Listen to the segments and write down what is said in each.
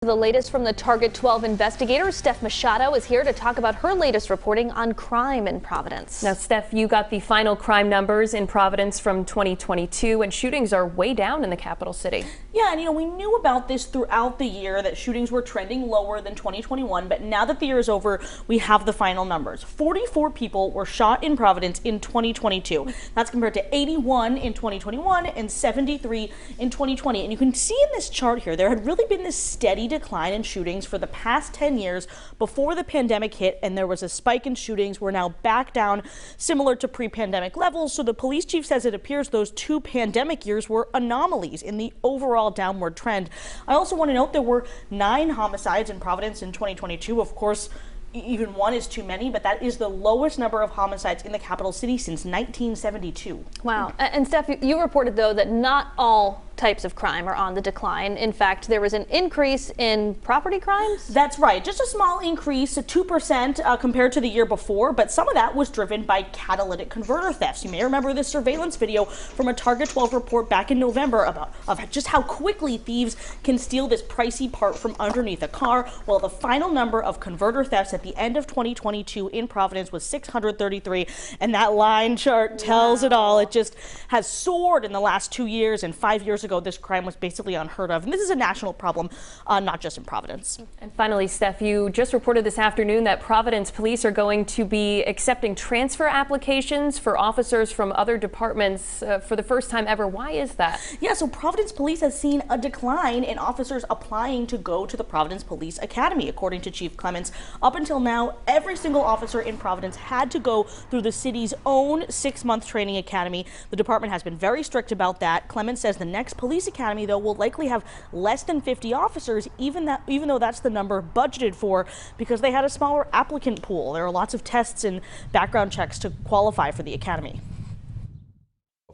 The latest from the Target 12 investigators. Steph Machado is here to talk about her latest reporting on crime in Providence. Now, Steph, you got the final crime numbers in Providence from 2022, and shootings are way down in the capital city. Yeah, and we knew about this throughout the year, that shootings were trending lower than 2021, but now that the year is over, we have the final numbers. 44 people were shot in Providence in 2022. That's compared to 81 in 2021 and 73 in 2020. And you can see in this chart here, there had really been this steady decline in shootings for the past 10 years before the pandemic hit, and there was a spike in shootings. We're now back down similar to pre-pandemic levels. So the police chief says it appears those two pandemic years were anomalies in the overall downward trend. I also want to note there were 9 homicides in Providence in 2022. Of course, even one is too many, but that is the lowest number of homicides in the capital city since 1972. Wow. And Steph, you reported, though, that not all types of crime are on the decline. In fact, there was an increase in property crimes? That's right. Just a small increase, 2% compared to the year before, but some of that was driven by catalytic converter thefts. You may remember this surveillance video from a Target 12 report back in November of just how quickly thieves can steal this pricey part from underneath a car. Well, the final number of converter thefts at the end of 2022 in Providence was 633, and that line chart tells it all. It just has soared in the last 2 years, and 5 years ago this crime was basically unheard of. And this is a national problem, not just in Providence. And finally, Steph, you just reported this afternoon that Providence police are going to be accepting transfer applications for officers from other departments for the first time ever. Why is that? Yeah, so Providence Police has seen a decline in officers applying to go to the Providence Police Academy. According to Chief Clements, up until now, every single officer in Providence had to go through the city's own 6-month training academy. The department has been very strict about that. Clements says the next police academy, though, will likely have less than 50 officers, even though that's the number budgeted for, because they had a smaller applicant pool. There are lots of tests and background checks to qualify for the academy.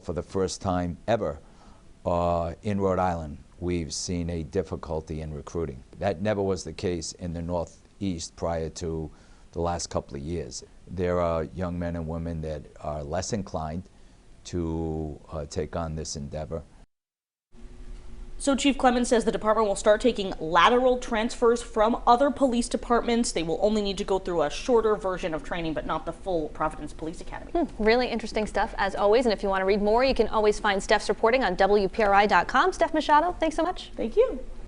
For the first time ever in Rhode Island, we've seen a difficulty in recruiting. That never was the case in the Northeast prior to the last couple of years. There are young men and women that are less inclined to take on this endeavor. So Chief Clements says the department will start taking lateral transfers from other police departments. They will only need to go through a shorter version of training, but not the full Providence Police Academy. Really interesting stuff, as always. And if you want to read more, you can always find Steph's reporting on WPRI.com. Steph Machado, thanks so much. Thank you.